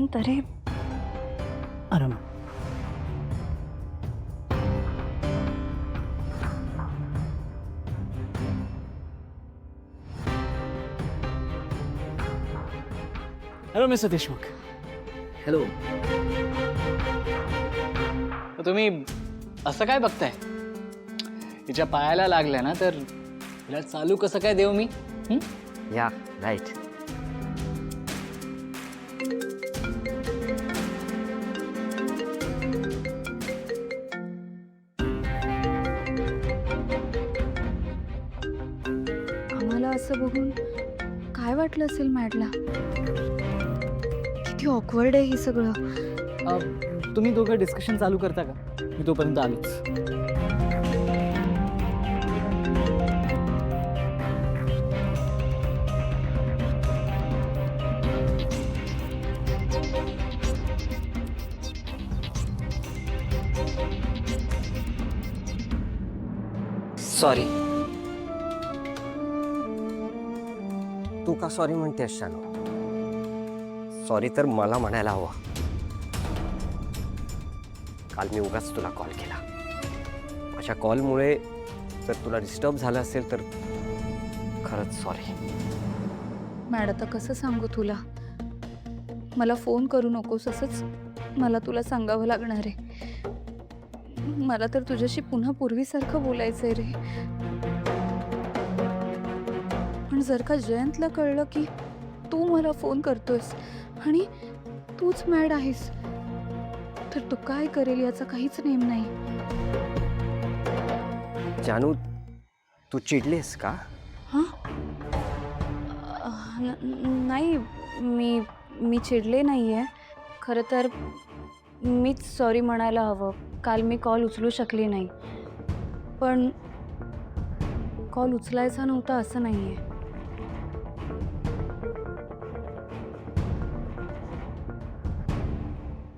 जयंत, अरे आराम. Hello mister Deshmukh. Hello. तुम्ही असं काय बघताय? तिच्या पायाला लागल्या ना, तर तिला चालू कसं काय देऊ मी? या राईट. आम्हाला असं बघून काय वाटलं असेल मॅडला? किती ऑकवर्ड आहे हे सगळं. तुम्ही दोघं डिस्कशन चालू करता का? मी तोपर्यंत आलोच. सॉरी. तू का सॉरी म्हणतेस शानू? सॉरी तर मला म्हणायला हवं. काल मी उगाच तुला कॉल केला. अशा कॉलमुळे जर तुला डिस्टर्ब झालं असेल तर खरंच सॉरी. मॅड, आता कसं सांगू तुला? मला फोन करू नकोस असंच मला तुला सांगावं लागणार आहे. मला तर तुझ्याशी पुन्हा पूर्वीसारखं बोलायचं आहे रे. पण जर का जयंतला कळलं की तू मला फोन करतोयस आणि तूच मॅड आहेस, तर तो काय करेल याचा काहीच नेम नाही. जानू, तू चिडलीस का? हां? नाही, मी चिडले नाही आहे. खरं तर मीच सॉरी म्हणायला हवं. काल मी कॉल उचलू शकली नाही. पण कॉल उचलायचा नव्हता असं नाही आहे.